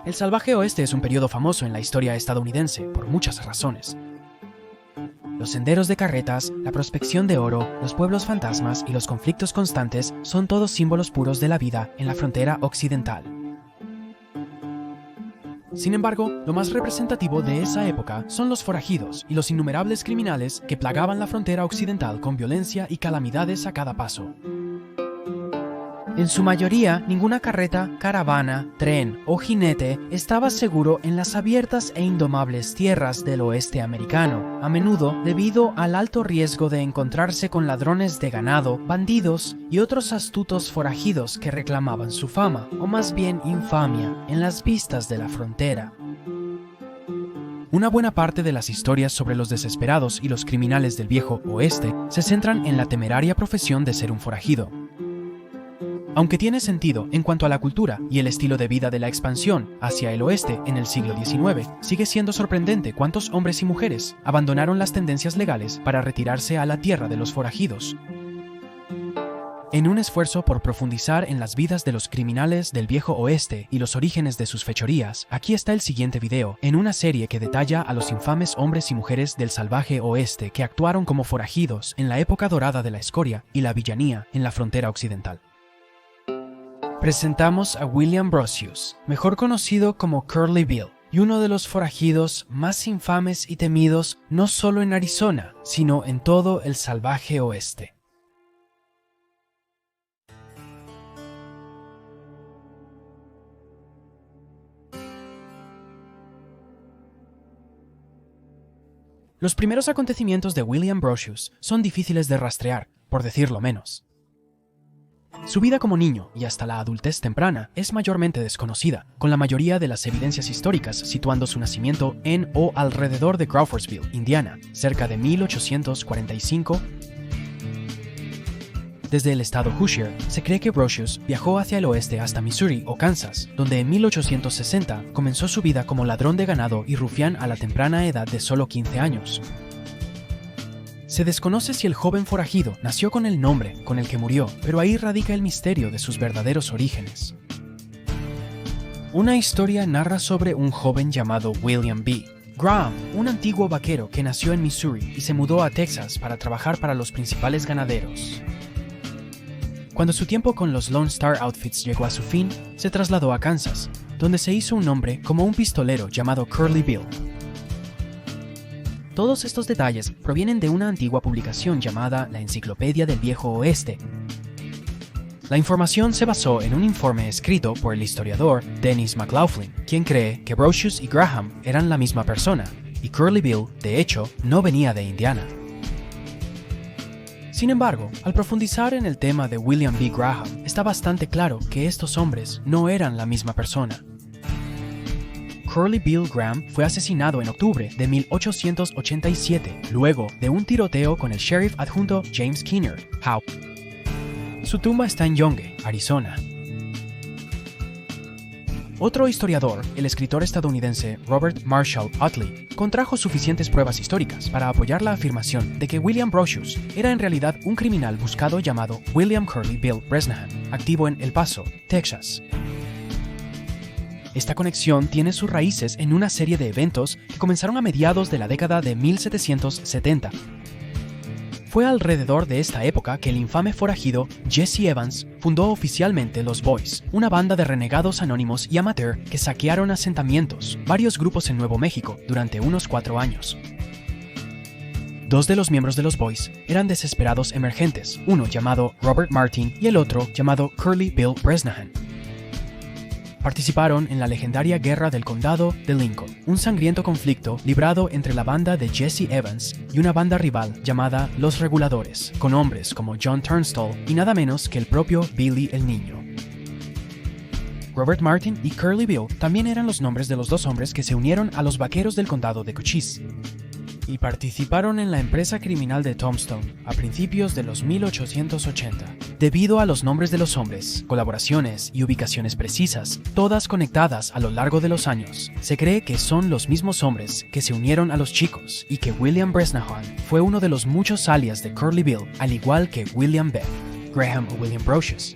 El salvaje oeste es un periodo famoso en la historia estadounidense por muchas razones. Los senderos de carretas, la prospección de oro, los pueblos fantasmas y los conflictos constantes son todos símbolos puros de la vida en la frontera occidental. Sin embargo, lo más representativo de esa época son los forajidos y los innumerables criminales que plagaban la frontera occidental con violencia y calamidades a cada paso. En su mayoría, ninguna carreta, caravana, tren o jinete estaba seguro en las abiertas e indomables tierras del oeste americano, a menudo debido al alto riesgo de encontrarse con ladrones de ganado, bandidos y otros astutos forajidos que reclamaban su fama, o más bien infamia, en las vistas de la frontera. Una buena parte de las historias sobre los desesperados y los criminales del viejo oeste se centran en la temeraria profesión de ser un forajido. Aunque tiene sentido en cuanto a la cultura y el estilo de vida de la expansión hacia el oeste en el siglo XIX, sigue siendo sorprendente cuántos hombres y mujeres abandonaron las tendencias legales para retirarse a la tierra de los forajidos. En un esfuerzo por profundizar en las vidas de los criminales del viejo oeste y los orígenes de sus fechorías, aquí está el siguiente video, en una serie que detalla a los infames hombres y mujeres del salvaje oeste que actuaron como forajidos en la época dorada de la escoria y la villanía en la frontera occidental. Presentamos a William Brocius, mejor conocido como Curly Bill, y uno de los forajidos más infames y temidos no solo en Arizona, sino en todo el salvaje oeste. Los primeros acontecimientos de William Brocius son difíciles de rastrear, por decirlo menos. Su vida como niño y hasta la adultez temprana es mayormente desconocida, con la mayoría de las evidencias históricas situando su nacimiento en o alrededor de Crawfordsville, Indiana, cerca de 1845. Desde el estado Hoosier, se cree que Brocius viajó hacia el oeste hasta Missouri o Kansas, donde en 1860 comenzó su vida como ladrón de ganado y rufián a la temprana edad de solo 15 años. Se desconoce si el joven forajido nació con el nombre con el que murió, pero ahí radica el misterio de sus verdaderos orígenes. Una historia narra sobre un joven llamado William B. Graham, un antiguo vaquero que nació en Missouri y se mudó a Texas para trabajar para los principales ganaderos. Cuando su tiempo con los Lone Star Outfits llegó a su fin, se trasladó a Kansas, donde se hizo un nombre como un pistolero llamado Curly Bill. Todos estos detalles provienen de una antigua publicación llamada La Enciclopedia del Viejo Oeste. La información se basó en un informe escrito por el historiador Dennis McLaughlin, quien cree que Brocius y Graham eran la misma persona, y Curly Bill, de hecho, no venía de Indiana. Sin embargo, al profundizar en el tema de William B. Graham, está bastante claro que estos hombres no eran la misma persona. Curly Bill Graham fue asesinado en octubre de 1887, luego de un tiroteo con el sheriff adjunto James Keener, Howe. Su tumba está en Yonge, Arizona. Otro historiador, el escritor estadounidense Robert Marshall Utley, contrajo suficientes pruebas históricas para apoyar la afirmación de que William Brocius era en realidad un criminal buscado llamado William Curly Bill Bresnahan, activo en El Paso, Texas. Esta conexión tiene sus raíces en una serie de eventos que comenzaron a mediados de la década de 1770. Fue alrededor de esta época que el infame forajido Jesse Evans fundó oficialmente los Boys, una banda de renegados anónimos y amateur que saquearon asentamientos, varios grupos en Nuevo México, durante unos 4 años. Dos de los miembros de los Boys eran desesperados emergentes, uno llamado Robert Martin y el otro llamado Curly Bill Bresnahan. Participaron en la legendaria Guerra del Condado de Lincoln, un sangriento conflicto librado entre la banda de Jesse Evans y una banda rival llamada Los Reguladores, con hombres como John Turnstall y nada menos que el propio Billy el Niño. Robert Martin y Curly Bill también eran los nombres de los dos hombres que se unieron a los vaqueros del condado de Cochise y participaron en la empresa criminal de Tombstone a principios de los 1880. Debido a los nombres de los hombres, colaboraciones y ubicaciones precisas, todas conectadas a lo largo de los años, se cree que son los mismos hombres que se unieron a los chicos y que William Bresnahan fue uno de los muchos alias de Curly Bill, al igual que William B. Graham o William Brocius.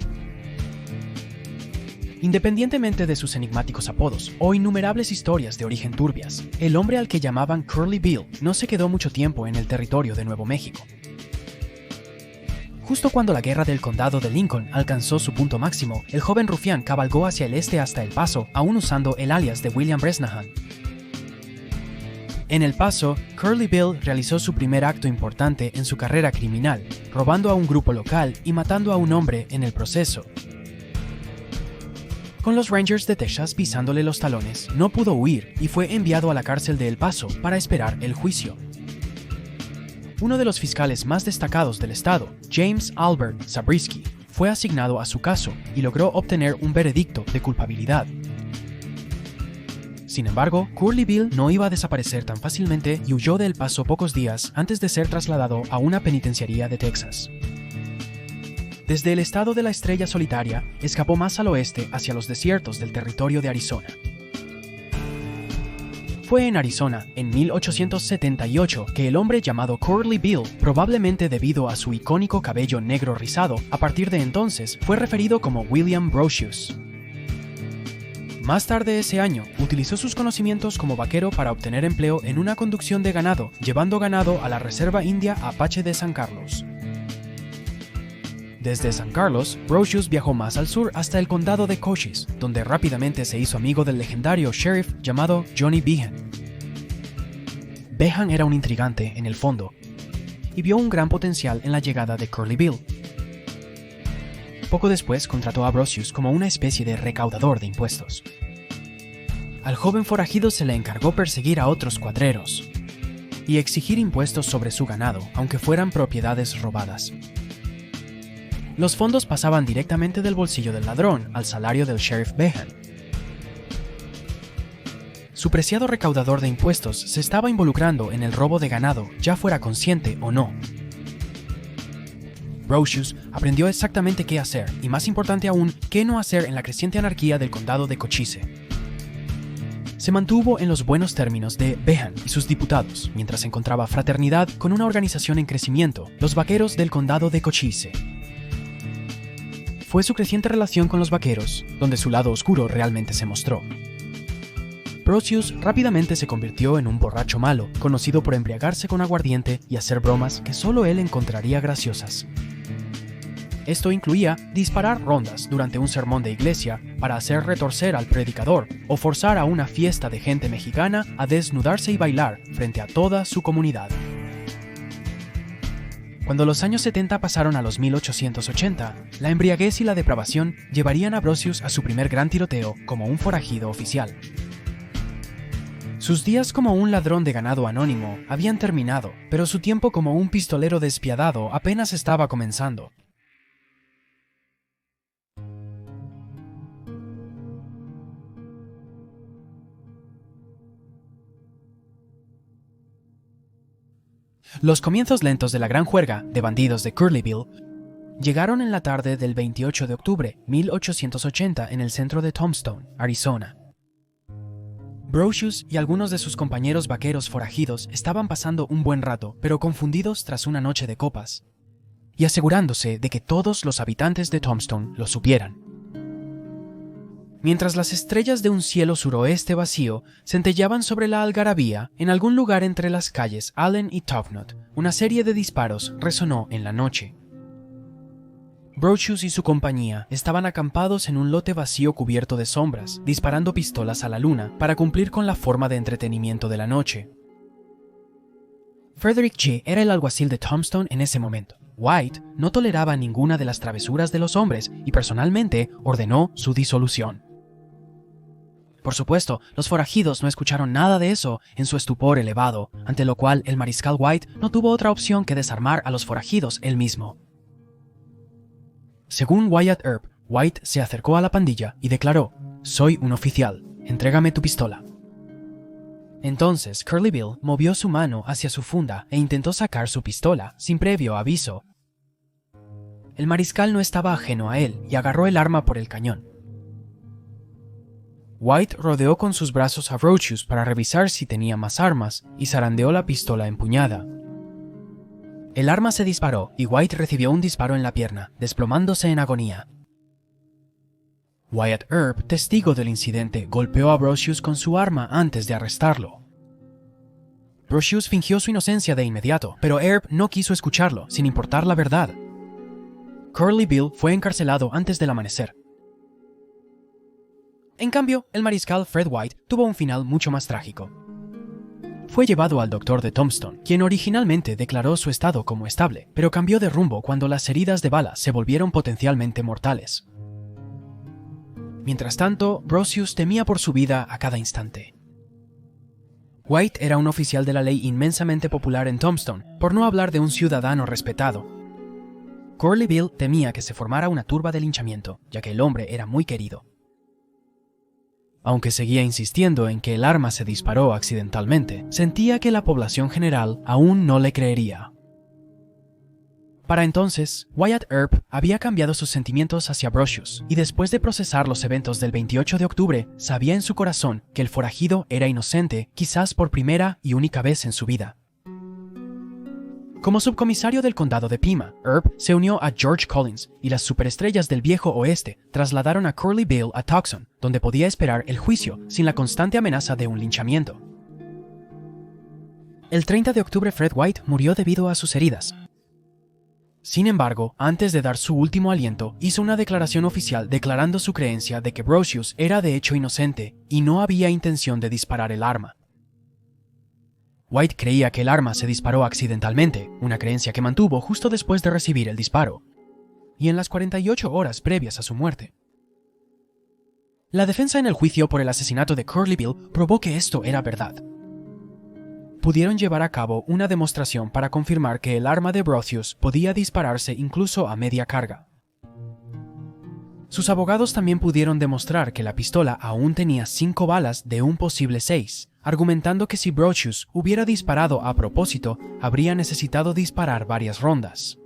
Independientemente de sus enigmáticos apodos o innumerables historias de origen turbias, el hombre al que llamaban Curly Bill no se quedó mucho tiempo en el territorio de Nuevo México. Justo cuando la guerra del condado de Lincoln alcanzó su punto máximo, el joven rufián cabalgó hacia el este hasta El Paso, aún usando el alias de William Bresnahan. En El Paso, Curly Bill realizó su primer acto importante en su carrera criminal, robando a un grupo local y matando a un hombre en el proceso. Con los Rangers de Texas pisándole los talones, no pudo huir y fue enviado a la cárcel de El Paso para esperar el juicio. Uno de los fiscales más destacados del estado, James Albert Zabriskie, fue asignado a su caso y logró obtener un veredicto de culpabilidad. Sin embargo, Curly Bill no iba a desaparecer tan fácilmente y huyó de El Paso pocos días antes de ser trasladado a una penitenciaría de Texas. Desde el estado de la Estrella Solitaria, escapó más al oeste hacia los desiertos del territorio de Arizona. Fue en Arizona, en 1878, que el hombre llamado Curly Bill, probablemente debido a su icónico cabello negro rizado, a partir de entonces fue referido como William Brocius. Más tarde ese año, utilizó sus conocimientos como vaquero para obtener empleo en una conducción de ganado, llevando ganado a la Reserva India Apache de San Carlos. Desde San Carlos, Brocius viajó más al sur hasta el condado de Cochise, donde rápidamente se hizo amigo del legendario sheriff llamado Johnny Behan. Behan era un intrigante en el fondo, y vio un gran potencial en la llegada de Curly Bill. Poco después contrató a Brocius como una especie de recaudador de impuestos. Al joven forajido se le encargó perseguir a otros cuadreros y exigir impuestos sobre su ganado, aunque fueran propiedades robadas. Los fondos pasaban directamente del bolsillo del ladrón al salario del sheriff Behan. Su preciado recaudador de impuestos se estaba involucrando en el robo de ganado, ya fuera consciente o no. Brocius aprendió exactamente qué hacer, y más importante aún, qué no hacer en la creciente anarquía del condado de Cochise. Se mantuvo en los buenos términos de Behan y sus diputados, mientras encontraba fraternidad con una organización en crecimiento, los Vaqueros del Condado de Cochise. Fue su creciente relación con los vaqueros, donde su lado oscuro realmente se mostró. Brocius rápidamente se convirtió en un borracho malo, conocido por embriagarse con aguardiente y hacer bromas que solo él encontraría graciosas. Esto incluía disparar rondas durante un sermón de iglesia para hacer retorcer al predicador o forzar a una fiesta de gente mexicana a desnudarse y bailar frente a toda su comunidad. Cuando los años 70 pasaron a los 1880, la embriaguez y la depravación llevarían a Brocius a su primer gran tiroteo como un forajido oficial. Sus días como un ladrón de ganado anónimo habían terminado, pero su tiempo como un pistolero despiadado apenas estaba comenzando. Los comienzos lentos de la gran juerga de bandidos de Curly Bill llegaron en la tarde del 28 de octubre de 1880 en el centro de Tombstone, Arizona. Brocius y algunos de sus compañeros vaqueros forajidos estaban pasando un buen rato, pero confundidos tras una noche de copas, y asegurándose de que todos los habitantes de Tombstone lo supieran. Mientras las estrellas de un cielo suroeste vacío centellaban sobre la algarabía, en algún lugar entre las calles Allen y Toughnut, una serie de disparos resonó en la noche. Brocius y su compañía estaban acampados en un lote vacío cubierto de sombras, disparando pistolas a la luna para cumplir con la forma de entretenimiento de la noche. Frederick G. era el alguacil de Tombstone en ese momento. White no toleraba ninguna de las travesuras de los hombres y personalmente ordenó su disolución. Por supuesto, los forajidos no escucharon nada de eso en su estupor elevado, ante lo cual el mariscal White no tuvo otra opción que desarmar a los forajidos él mismo. Según Wyatt Earp, White se acercó a la pandilla y declaró: «Soy un oficial, entrégame tu pistola». Entonces Curly Bill movió su mano hacia su funda e intentó sacar su pistola, sin previo aviso. El mariscal no estaba ajeno a él y agarró el arma por el cañón. White rodeó con sus brazos a Brocius para revisar si tenía más armas y zarandeó la pistola empuñada. El arma se disparó y White recibió un disparo en la pierna, desplomándose en agonía. Wyatt Earp, testigo del incidente, golpeó a Brocius con su arma antes de arrestarlo. Brocius fingió su inocencia de inmediato, pero Earp no quiso escucharlo, sin importar la verdad. Curly Bill fue encarcelado antes del amanecer. En cambio, el mariscal Fred White tuvo un final mucho más trágico. Fue llevado al doctor de Tombstone, quien originalmente declaró su estado como estable, pero cambió de rumbo cuando las heridas de bala se volvieron potencialmente mortales. Mientras tanto, Brocius temía por su vida a cada instante. White era un oficial de la ley inmensamente popular en Tombstone, por no hablar de un ciudadano respetado. Curly Bill temía que se formara una turba de linchamiento, ya que el hombre era muy querido. Aunque seguía insistiendo en que el arma se disparó accidentalmente, sentía que la población general aún no le creería. Para entonces, Wyatt Earp había cambiado sus sentimientos hacia Brocius, y después de procesar los eventos del 28 de octubre, sabía en su corazón que el forajido era inocente, quizás por primera y única vez en su vida. Como subcomisario del condado de Pima, Earp se unió a George Collins y las superestrellas del viejo oeste trasladaron a Curly Bill a Tucson, donde podía esperar el juicio sin la constante amenaza de un linchamiento. El 30 de octubre Fred White murió debido a sus heridas. Sin embargo, antes de dar su último aliento, hizo una declaración oficial declarando su creencia de que Brocius era de hecho inocente y no había intención de disparar el arma. White creía que el arma se disparó accidentalmente, una creencia que mantuvo justo después de recibir el disparo, y en las 48 horas previas a su muerte. La defensa en el juicio por el asesinato de Curly Bill probó que esto era verdad. Pudieron llevar a cabo una demostración para confirmar que el arma de Brocius podía dispararse incluso a media carga. Sus abogados también pudieron demostrar que la pistola aún tenía 5 balas de un posible 6, argumentando que si Brocius hubiera disparado a propósito, habría necesitado disparar varias rondas.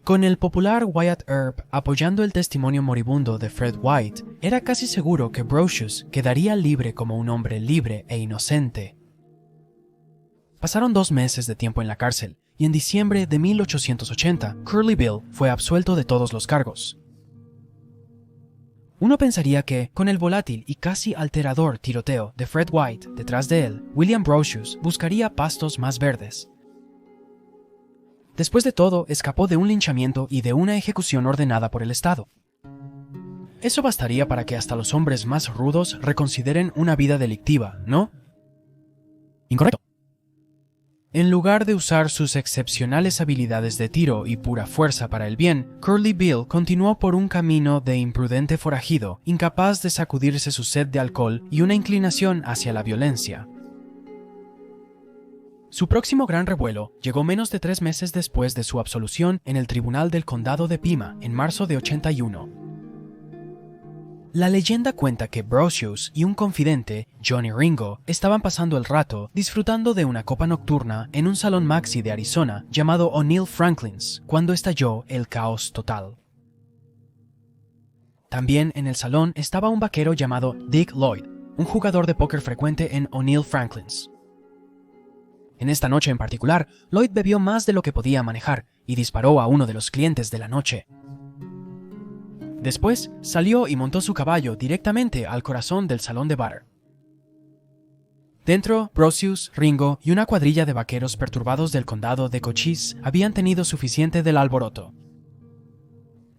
Con el popular Wyatt Earp apoyando el testimonio moribundo de Fred White, era casi seguro que Brocius quedaría libre como un hombre libre e inocente. Pasaron 2 meses de tiempo en la cárcel, y en diciembre de 1880, Curly Bill fue absuelto de todos los cargos. Uno pensaría que, con el volátil y casi alterador tiroteo de Fred White detrás de él, William Brocius buscaría pastos más verdes. Después de todo, escapó de un linchamiento y de una ejecución ordenada por el Estado. Eso bastaría para que hasta los hombres más rudos reconsideren una vida delictiva, ¿no? Incorrecto. En lugar de usar sus excepcionales habilidades de tiro y pura fuerza para el bien, Curly Bill continuó por un camino de imprudente forajido, incapaz de sacudirse su sed de alcohol y una inclinación hacia la violencia. Su próximo gran revuelo llegó menos de 3 meses después de su absolución en el Tribunal del Condado de Pima en marzo de 81. La leyenda cuenta que Brocius y un confidente, Johnny Ringo, estaban pasando el rato disfrutando de una copa nocturna en un salón maxi de Arizona llamado O'Neill Franklin's, cuando estalló el caos total. También en el salón estaba un vaquero llamado Dick Lloyd, un jugador de póker frecuente en O'Neill Franklin's. En esta noche en particular, Lloyd bebió más de lo que podía manejar y disparó a uno de los clientes de la noche. Después, salió y montó su caballo directamente al corazón del salón de bar. Dentro, Brocius, Ringo y una cuadrilla de vaqueros perturbados del condado de Cochise habían tenido suficiente del alboroto.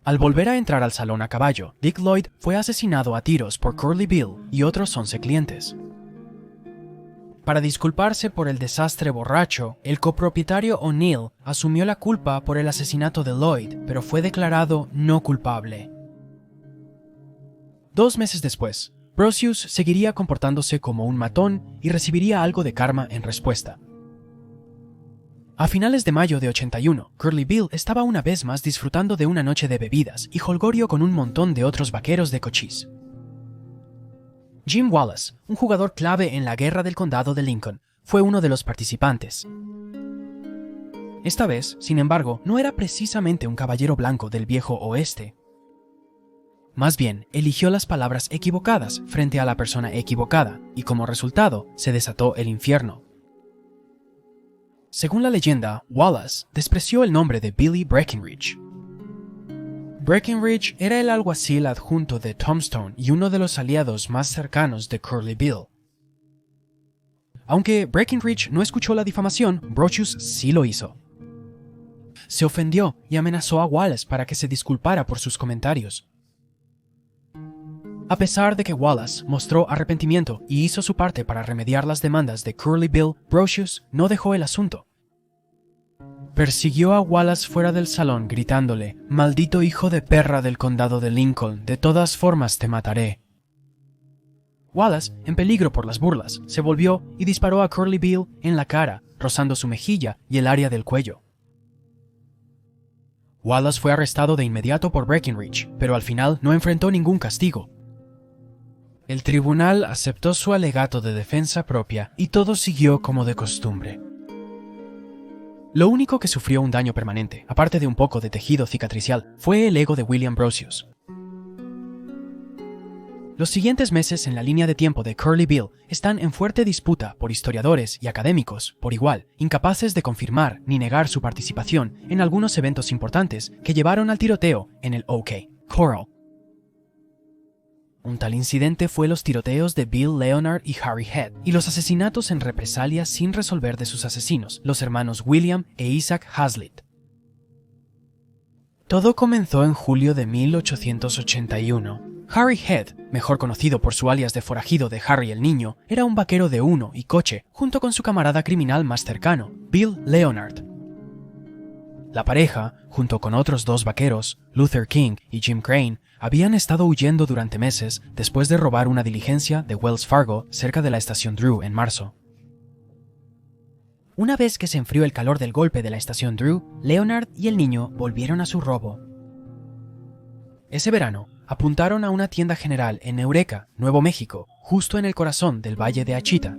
Al volver a entrar al salón a caballo, Dick Lloyd fue asesinado a tiros por Curly Bill y otros 11 clientes. Para disculparse por el desastre borracho, el copropietario O'Neill asumió la culpa por el asesinato de Lloyd, pero fue declarado no culpable. 2 meses después, Brocius seguiría comportándose como un matón y recibiría algo de karma en respuesta. A finales de mayo de 81, Curly Bill estaba una vez más disfrutando de una noche de bebidas y jolgorio con un montón de otros vaqueros de Cochise. Jim Wallace, un jugador clave en la guerra del condado de Lincoln, fue uno de los participantes. Esta vez, sin embargo, no era precisamente un caballero blanco del viejo oeste. Más bien, eligió las palabras equivocadas frente a la persona equivocada, y como resultado, se desató el infierno. Según la leyenda, Wallace despreció el nombre de Billy Breckinridge. Breckinridge era el alguacil adjunto de Tombstone y uno de los aliados más cercanos de Curly Bill. Aunque Breckinridge no escuchó la difamación, Brocius sí lo hizo. Se ofendió y amenazó a Wallace para que se disculpara por sus comentarios. A pesar de que Wallace mostró arrepentimiento y hizo su parte para remediar las demandas de Curly Bill, Brocius no dejó el asunto. Persiguió a Wallace fuera del salón gritándole: «Maldito hijo de perra del condado de Lincoln, de todas formas te mataré». Wallace, en peligro por las burlas, se volvió y disparó a Curly Bill en la cara, rozando su mejilla y el área del cuello. Wallace fue arrestado de inmediato por Breckinridge, pero al final no enfrentó ningún castigo. El tribunal aceptó su alegato de defensa propia y todo siguió como de costumbre. Lo único que sufrió un daño permanente, aparte de un poco de tejido cicatricial, fue el ego de William Brocius. Los siguientes meses en la línea de tiempo de Curly Bill están en fuerte disputa por historiadores y académicos, por igual, incapaces de confirmar ni negar su participación en algunos eventos importantes que llevaron al tiroteo en el OK Corral. Un tal incidente fue los tiroteos de Bill Leonard y Harry Head, y los asesinatos en represalia sin resolver de sus asesinos, los hermanos William e Isaac Hazlitt. Todo comenzó en julio de 1881. Harry Head, mejor conocido por su alias de forajido de Harry el Niño, era un vaquero de uno y coche, junto con su camarada criminal más cercano, Bill Leonard. La pareja, junto con otros dos vaqueros, Luther King y Jim Crane, habían estado huyendo durante meses después de robar una diligencia de Wells Fargo cerca de la estación Drew en marzo. Una vez que se enfrió el calor del golpe de la estación Drew, Leonard y el niño volvieron a su robo. Ese verano, apuntaron a una tienda general en Eureka, Nuevo México, justo en el corazón del Valle de Achita.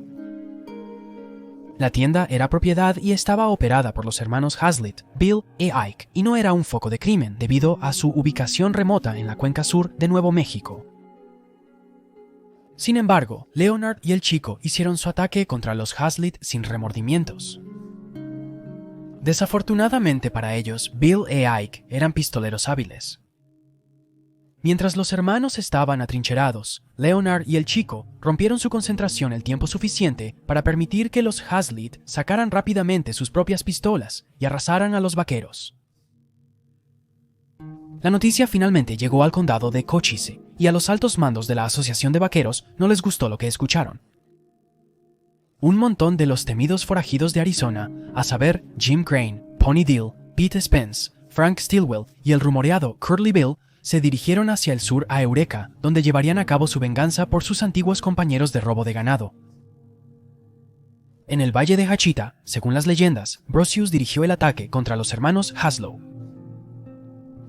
La tienda era propiedad y estaba operada por los hermanos Hazlitt, Bill e Ike, y no era un foco de crimen debido a su ubicación remota en la cuenca sur de Nuevo México. Sin embargo, Leonard y el chico hicieron su ataque contra los Hazlitt sin remordimientos. Desafortunadamente para ellos, Bill e Ike eran pistoleros hábiles. Mientras los hermanos estaban atrincherados, Leonard y el chico rompieron su concentración el tiempo suficiente para permitir que los Hazlitt sacaran rápidamente sus propias pistolas y arrasaran a los vaqueros. La noticia finalmente llegó al condado de Cochise, y a los altos mandos de la Asociación de Vaqueros no les gustó lo que escucharon. Un montón de los temidos forajidos de Arizona, a saber Jim Crane, Pony Dill, Pete Spence, Frank Stilwell y el rumoreado Curly Bill, se dirigieron hacia el sur a Eureka, donde llevarían a cabo su venganza por sus antiguos compañeros de robo de ganado. En el Valle de Achita, según las leyendas, Brocius dirigió el ataque contra los hermanos Haslow.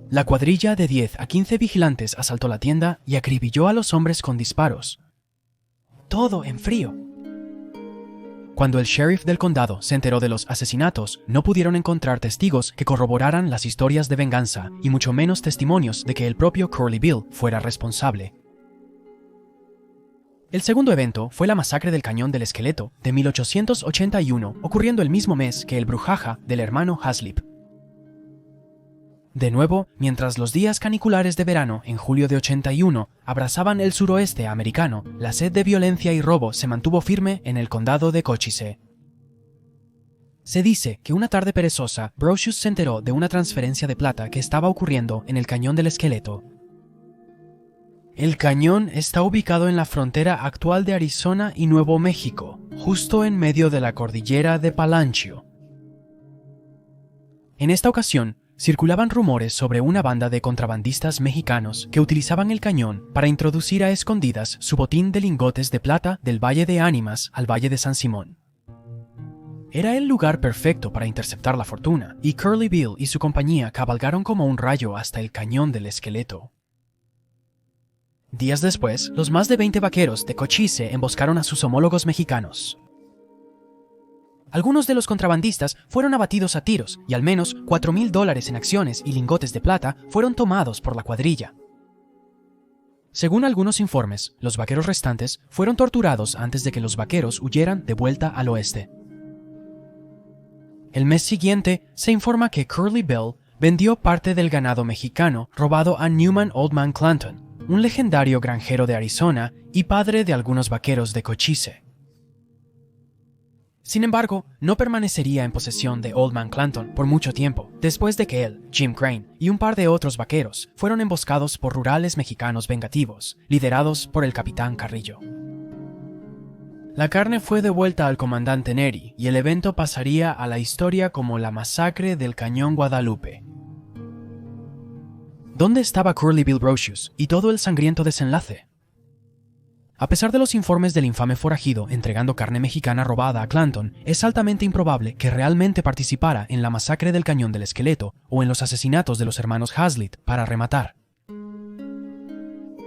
La cuadrilla de 10 a 15 vigilantes asaltó la tienda y acribilló a los hombres con disparos. Todo en frío. Cuando el sheriff del condado se enteró de los asesinatos, no pudieron encontrar testigos que corroboraran las historias de venganza, y mucho menos testimonios de que el propio Curly Bill fuera responsable. El segundo evento fue la masacre del Cañón del Esqueleto de 1881, ocurriendo el mismo mes que el Brujaha del hermano Haslip. De nuevo, mientras los días caniculares de verano en julio de 81 abrazaban el suroeste americano, la sed de violencia y robo se mantuvo firme en el condado de Cochise. Se dice que una tarde perezosa, Brocius se enteró de una transferencia de plata que estaba ocurriendo en el Cañón del Esqueleto. El cañón está ubicado en la frontera actual de Arizona y Nuevo México, justo en medio de la cordillera de Palanchio. En esta ocasión, circulaban rumores sobre una banda de contrabandistas mexicanos que utilizaban el cañón para introducir a escondidas su botín de lingotes de plata del Valle de Ánimas al Valle de San Simón. Era el lugar perfecto para interceptar la fortuna, y Curly Bill y su compañía cabalgaron como un rayo hasta el Cañón del Esqueleto. Días después, los más de 20 vaqueros de Cochise emboscaron a sus homólogos mexicanos. Algunos de los contrabandistas fueron abatidos a tiros y al menos $4,000 en acciones y lingotes de plata fueron tomados por la cuadrilla. Según algunos informes, los vaqueros restantes fueron torturados antes de que los vaqueros huyeran de vuelta al oeste. El mes siguiente se informa que Curly Bill vendió parte del ganado mexicano robado a Newman Old Man Clanton, un legendario granjero de Arizona y padre de algunos vaqueros de Cochise. Sin embargo, no permanecería en posesión de Old Man Clanton por mucho tiempo, después de que él, Jim Crane y un par de otros vaqueros fueron emboscados por rurales mexicanos vengativos, liderados por el capitán Carrillo. La carne fue devuelta al comandante Neri y el evento pasaría a la historia como la masacre del Cañón Guadalupe. ¿Dónde estaba Curly Bill Brocius y todo el sangriento desenlace? A pesar de los informes del infame forajido entregando carne mexicana robada a Clanton, es altamente improbable que realmente participara en la masacre del Cañón del Esqueleto o en los asesinatos de los hermanos Hazlitt para rematar.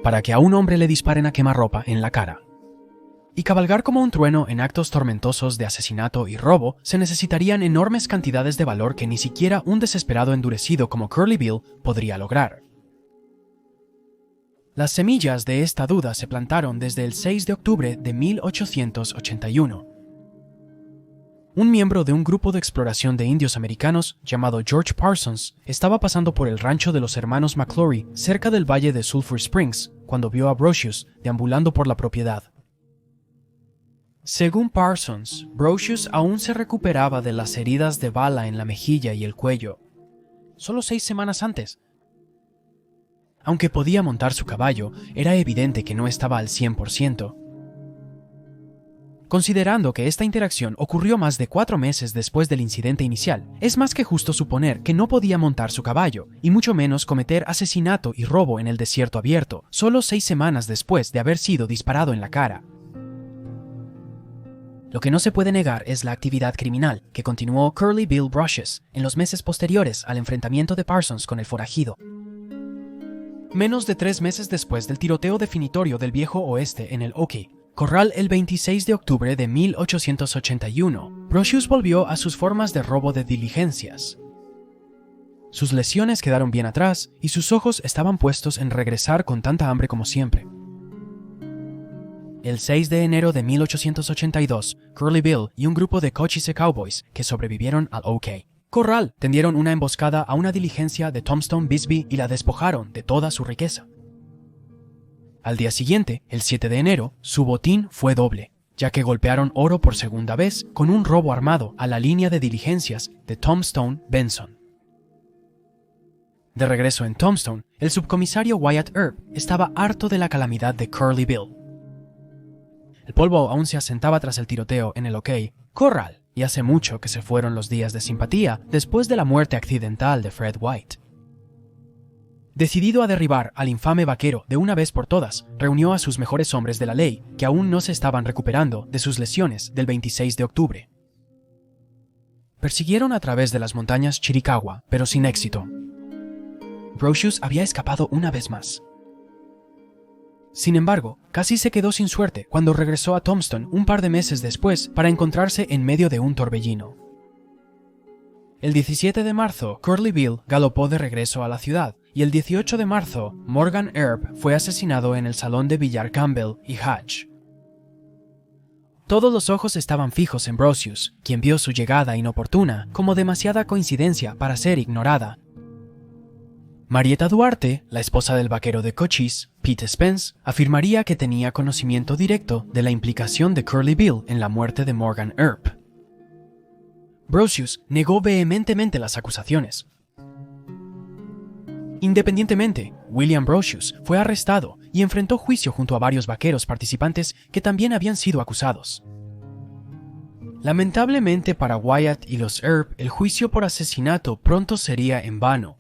Para que a un hombre le disparen a quemarropa en la cara y cabalgar como un trueno en actos tormentosos de asesinato y robo, se necesitarían enormes cantidades de valor que ni siquiera un desesperado endurecido como Curly Bill podría lograr. Las semillas de esta duda se plantaron desde el 6 de octubre de 1881. Un miembro de un grupo de exploración de indios americanos llamado George Parsons estaba pasando por el rancho de los hermanos McClory cerca del valle de Sulphur Springs cuando vio a Brocius deambulando por la propiedad. Según Parsons, Brocius aún se recuperaba de las heridas de bala en la mejilla y el cuello, solo 6 semanas antes. Aunque podía montar su caballo, era evidente que no estaba al 100%. Considerando que esta interacción ocurrió más de 4 meses después del incidente inicial, es más que justo suponer que no podía montar su caballo, y mucho menos cometer asesinato y robo en el desierto abierto, solo 6 semanas después de haber sido disparado en la cara. Lo que no se puede negar es la actividad criminal que continuó Curly Bill Brocius en los meses posteriores al enfrentamiento de Parsons con el forajido. Menos de 3 meses después del tiroteo definitorio del Viejo Oeste en el Oki Corral el 26 de octubre de 1881, Brocius volvió a sus formas de robo de diligencias. Sus lesiones quedaron bien atrás y sus ojos estaban puestos en regresar con tanta hambre como siempre. El 6 de enero de 1882, Curly Bill y un grupo de Cochise Cowboys que sobrevivieron al OK Corral tendieron una emboscada a una diligencia de Tombstone Bisbee y la despojaron de toda su riqueza. Al día siguiente, el 7 de enero, su botín fue doble, ya que golpearon oro por segunda vez con un robo armado a la línea de diligencias de Tombstone Benson. De regreso en Tombstone, el subcomisario Wyatt Earp estaba harto de la calamidad de Curly Bill. El polvo aún se asentaba tras el tiroteo en el OK Corral, y hace mucho que se fueron los días de simpatía después de la muerte accidental de Fred White. Decidido a derribar al infame vaquero de una vez por todas, reunió a sus mejores hombres de la ley, que aún no se estaban recuperando de sus lesiones del 26 de octubre. Persiguieron a través de las montañas Chiricahua, pero sin éxito. Brocius había escapado una vez más. Sin embargo, casi se quedó sin suerte cuando regresó a Tombstone un par de meses después para encontrarse en medio de un torbellino. El 17 de marzo, Curly Bill galopó de regreso a la ciudad, y el 18 de marzo, Morgan Earp fue asesinado en el salón de billar Campbell y Hatch. Todos los ojos estaban fijos en Brocius, quien vio su llegada inoportuna como demasiada coincidencia para ser ignorada. Marietta Duarte, la esposa del vaquero de Cochise, Pete Spence, afirmaría que tenía conocimiento directo de la implicación de Curly Bill en la muerte de Morgan Earp. Brocius negó vehementemente las acusaciones. Independientemente, William Brocius fue arrestado y enfrentó juicio junto a varios vaqueros participantes que también habían sido acusados. Lamentablemente para Wyatt y los Earp, el juicio por asesinato pronto sería en vano.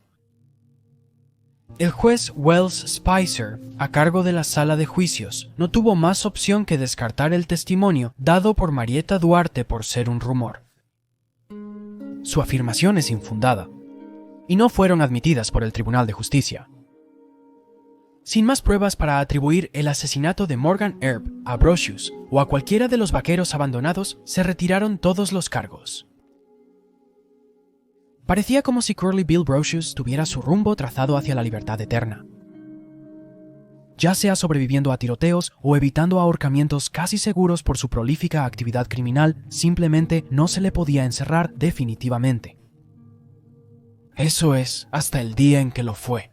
El juez Wells Spicer, a cargo de la sala de juicios, no tuvo más opción que descartar el testimonio dado por Marietta Duarte por ser un rumor. Su afirmación es infundada, y no fueron admitidas por el Tribunal de Justicia. Sin más pruebas para atribuir el asesinato de Morgan Earp a Brocius o a cualquiera de los vaqueros abandonados, se retiraron todos los cargos. Parecía como si Curly Bill Brocius tuviera su rumbo trazado hacia la libertad eterna. Ya sea sobreviviendo a tiroteos o evitando ahorcamientos casi seguros por su prolífica actividad criminal, simplemente no se le podía encerrar definitivamente. Eso es, hasta el día en que lo fue.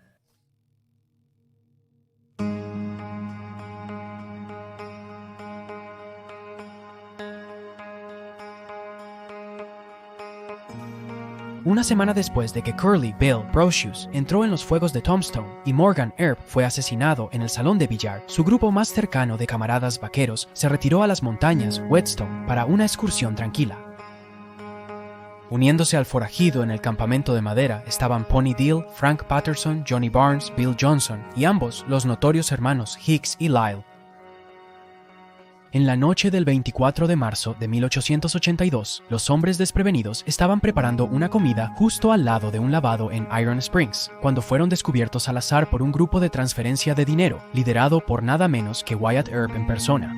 Una semana después de que Curly Bill Brocious entró en los fuegos de Tombstone y Morgan Earp fue asesinado en el salón de billar, su grupo más cercano de camaradas vaqueros se retiró a las montañas Whetstone para una excursión tranquila. Uniéndose al forajido en el campamento de madera estaban Pony Deal, Frank Patterson, Johnny Barnes, Bill Johnson y ambos los notorios hermanos Hicks y Lyle. En la noche del 24 de marzo de 1882, los hombres desprevenidos estaban preparando una comida justo al lado de un lavado en Iron Springs, cuando fueron descubiertos al azar por un grupo de transferencia de dinero, liderado por nada menos que Wyatt Earp en persona.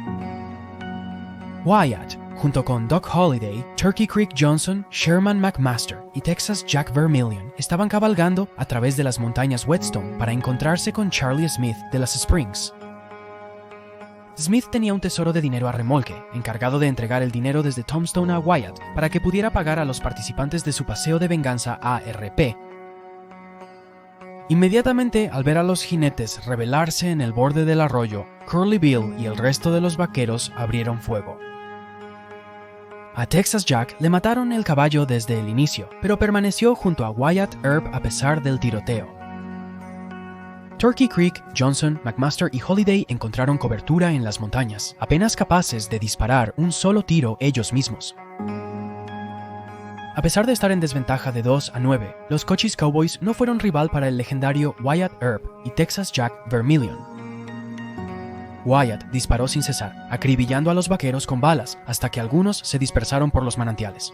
Wyatt, junto con Doc Holliday, Turkey Creek Johnson, Sherman McMaster y Texas Jack Vermillion, estaban cabalgando a través de las montañas Whetstone para encontrarse con Charlie Smith de las Springs. Smith tenía un tesoro de dinero a remolque, encargado de entregar el dinero desde Tombstone a Wyatt para que pudiera pagar a los participantes de su paseo de venganza ARP. Inmediatamente, al ver a los jinetes rebelarse en el borde del arroyo, Curly Bill y el resto de los vaqueros abrieron fuego. A Texas Jack le mataron el caballo desde el inicio, pero permaneció junto a Wyatt Earp a pesar del tiroteo. Turkey Creek, Johnson, McMaster y Holliday encontraron cobertura en las montañas, apenas capaces de disparar un solo tiro ellos mismos. A pesar de estar en desventaja de 2-9, los Cochise Cowboys no fueron rival para el legendario Wyatt Earp y Texas Jack Vermillion. Wyatt disparó sin cesar, acribillando a los vaqueros con balas hasta que algunos se dispersaron por los manantiales.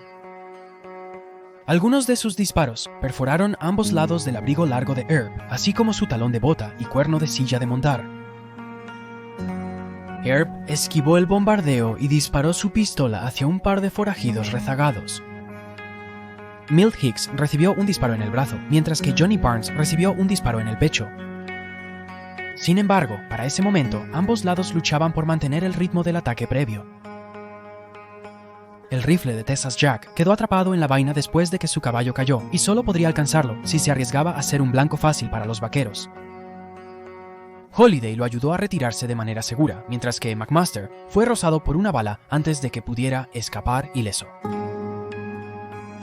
Algunos de sus disparos perforaron ambos lados del abrigo largo de Earp, así como su talón de bota y cuerno de silla de montar. Earp esquivó el bombardeo y disparó su pistola hacia un par de forajidos rezagados. Milt Hicks recibió un disparo en el brazo, mientras que Johnny Barnes recibió un disparo en el pecho. Sin embargo, para ese momento, ambos lados luchaban por mantener el ritmo del ataque previo. El rifle de Texas Jack quedó atrapado en la vaina después de que su caballo cayó, y solo podría alcanzarlo si se arriesgaba a ser un blanco fácil para los vaqueros. Holliday lo ayudó a retirarse de manera segura, mientras que McMaster fue rozado por una bala antes de que pudiera escapar ileso.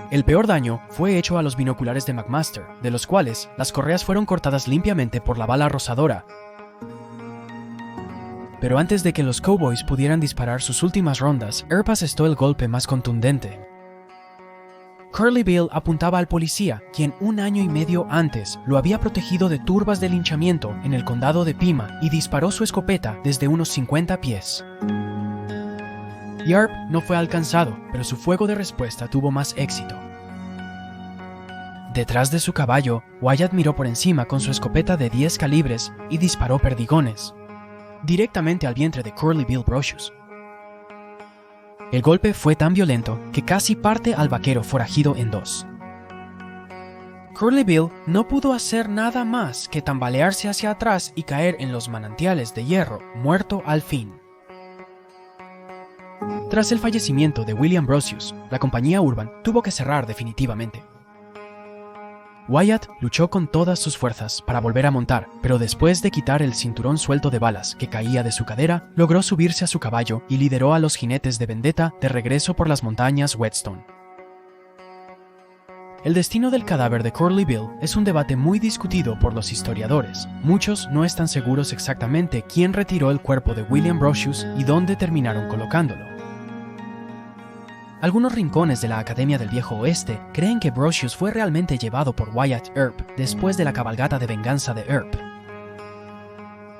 El peor daño fue hecho a los binoculares de McMaster, de los cuales las correas fueron cortadas limpiamente por la bala rozadora. Pero antes de que los Cowboys pudieran disparar sus últimas rondas, Earp asestó el golpe más contundente. Curly Bill apuntaba al policía, quien un año y medio antes lo había protegido de turbas de linchamiento en el condado de Pima y disparó su escopeta desde unos 50 pies. Earp no fue alcanzado, pero su fuego de respuesta tuvo más éxito. Detrás de su caballo, Wyatt miró por encima con su escopeta de 10 calibres y disparó perdigones directamente al vientre de Curly Bill Brocious. El golpe fue tan violento que casi parte al vaquero forajido en dos. Curly Bill no pudo hacer nada más que tambalearse hacia atrás y caer en los manantiales de hierro, muerto al fin. Tras el fallecimiento de William Brocious, la compañía Urban tuvo que cerrar definitivamente. Wyatt luchó con todas sus fuerzas para volver a montar, pero después de quitar el cinturón suelto de balas que caía de su cadera, logró subirse a su caballo y lideró a los jinetes de vendetta de regreso por las montañas Whetstone. El destino del cadáver de Curly Bill es un debate muy discutido por los historiadores. Muchos no están seguros exactamente quién retiró el cuerpo de William Brocious y dónde terminaron colocándolo. Algunos rincones de la Academia del Viejo Oeste creen que Brocious fue realmente llevado por Wyatt Earp después de la cabalgata de venganza de Earp.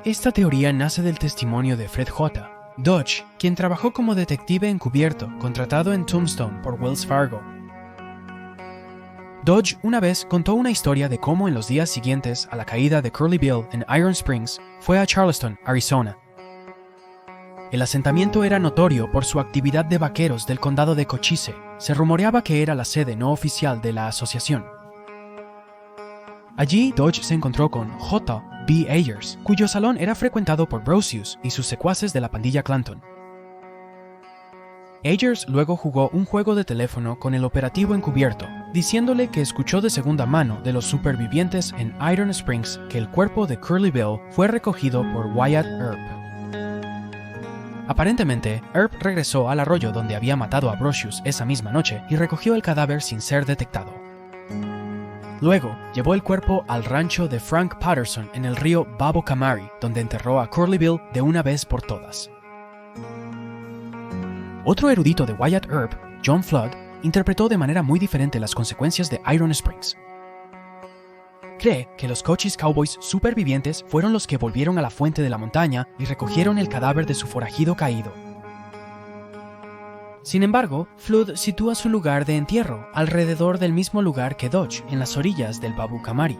Esta teoría nace del testimonio de Fred J. Dodge, quien trabajó como detective encubierto, contratado en Tombstone por Wells Fargo. Dodge una vez contó una historia de cómo en los días siguientes a la caída de Curly Bill en Iron Springs fue a Charleston, Arizona. El asentamiento era notorio por su actividad de vaqueros del condado de Cochise. Se rumoreaba que era la sede no oficial de la asociación. Allí, Dodge se encontró con J. B. Ayers, cuyo salón era frecuentado por Brocious y sus secuaces de la pandilla Clanton. Ayers luego jugó un juego de teléfono con el operativo encubierto, diciéndole que escuchó de segunda mano de los supervivientes en Iron Springs que el cuerpo de Curly Bill fue recogido por Wyatt Earp. Aparentemente, Earp regresó al arroyo donde había matado a Brocious esa misma noche y recogió el cadáver sin ser detectado. Luego, llevó el cuerpo al rancho de Frank Patterson en el río Babo Kamari, donde enterró a Curly Bill de una vez por todas. Otro erudito de Wyatt Earp, John Flood, interpretó de manera muy diferente las consecuencias de Iron Springs. Cree que los Cochise Cowboys supervivientes fueron los que volvieron a la fuente de la montaña y recogieron el cadáver de su forajido caído. Sin embargo, Flood sitúa su lugar de entierro alrededor del mismo lugar que Dodge, en las orillas del Babo Kamari.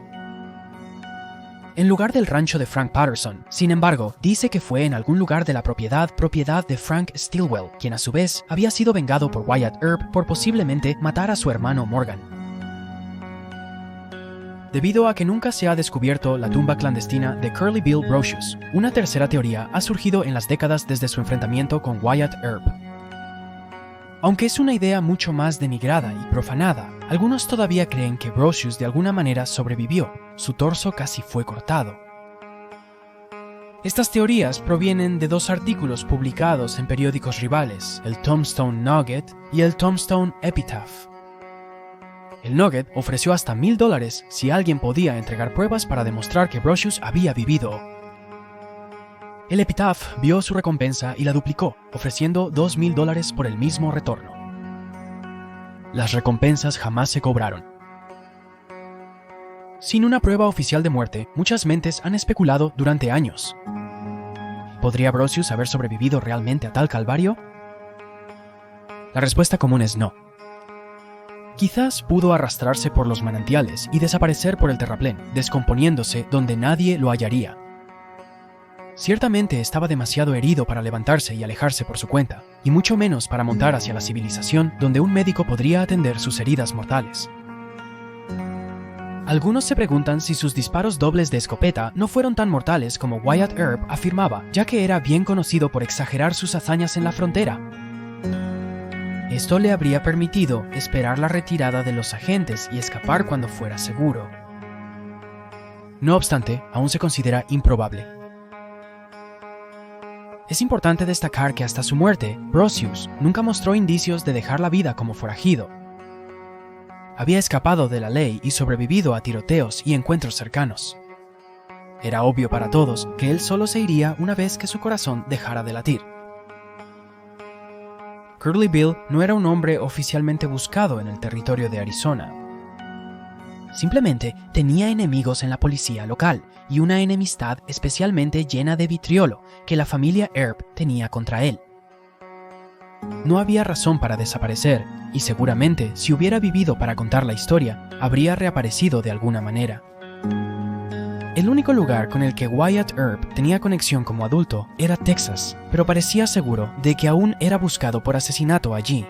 En lugar del rancho de Frank Patterson, sin embargo, dice que fue en algún lugar de la propiedad de Frank Stilwell, quien a su vez había sido vengado por Wyatt Earp por posiblemente matar a su hermano Morgan. Debido a que nunca se ha descubierto la tumba clandestina de Curly Bill Brocious, una tercera teoría ha surgido en las décadas desde su enfrentamiento con Wyatt Earp. Aunque es una idea mucho más denigrada y profanada, algunos todavía creen que Brocious de alguna manera sobrevivió, su torso casi fue cortado. Estas teorías provienen de dos artículos publicados en periódicos rivales, el Tombstone Nugget y el Tombstone Epitaph. El Nugget ofreció hasta $1000 si alguien podía entregar pruebas para demostrar que Brocious había vivido. El Epitaph vio su recompensa y la duplicó, ofreciendo $2000 por el mismo retorno. Las recompensas jamás se cobraron. Sin una prueba oficial de muerte, muchas mentes han especulado durante años. ¿Podría Brocious haber sobrevivido realmente a tal calvario? La respuesta común es no. Quizás pudo arrastrarse por los manantiales y desaparecer por el terraplén, descomponiéndose donde nadie lo hallaría. Ciertamente estaba demasiado herido para levantarse y alejarse por su cuenta, y mucho menos para montar hacia la civilización donde un médico podría atender sus heridas mortales. Algunos se preguntan si sus disparos dobles de escopeta no fueron tan mortales como Wyatt Earp afirmaba, ya que era bien conocido por exagerar sus hazañas en la frontera. Esto le habría permitido esperar la retirada de los agentes y escapar cuando fuera seguro. No obstante, aún se considera improbable. Es importante destacar que hasta su muerte, Brocious nunca mostró indicios de dejar la vida como forajido. Había escapado de la ley y sobrevivido a tiroteos y encuentros cercanos. Era obvio para todos que él solo se iría una vez que su corazón dejara de latir. Curly Bill no era un hombre oficialmente buscado en el territorio de Arizona. Simplemente tenía enemigos en la policía local y una enemistad especialmente llena de vitriolo que la familia Earp tenía contra él. No había razón para desaparecer, y seguramente si hubiera vivido para contar la historia, habría reaparecido de alguna manera. El único lugar con el que Wyatt Earp tenía conexión como adulto era Texas, pero parecía seguro de que aún era buscado por asesinato allí.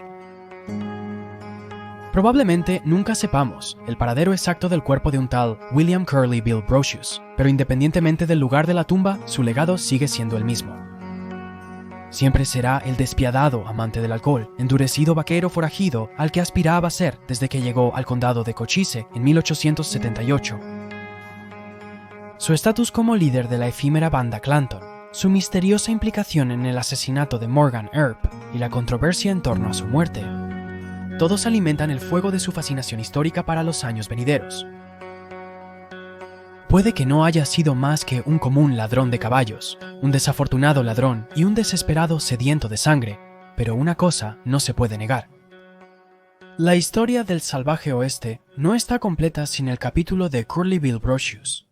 Probablemente nunca sepamos el paradero exacto del cuerpo de un tal William Curly Bill Brocious, pero independientemente del lugar de la tumba, su legado sigue siendo el mismo. Siempre será el despiadado amante del alcohol, endurecido vaquero forajido al que aspiraba a ser desde que llegó al condado de Cochise en 1878. Su estatus como líder de la efímera banda Clanton, su misteriosa implicación en el asesinato de Morgan Earp y la controversia en torno a su muerte, todos alimentan el fuego de su fascinación histórica para los años venideros. Puede que no haya sido más que un común ladrón de caballos, un desafortunado ladrón y un desesperado sediento de sangre, pero una cosa no se puede negar. La historia del salvaje oeste no está completa sin el capítulo de Curly Bill Brocious.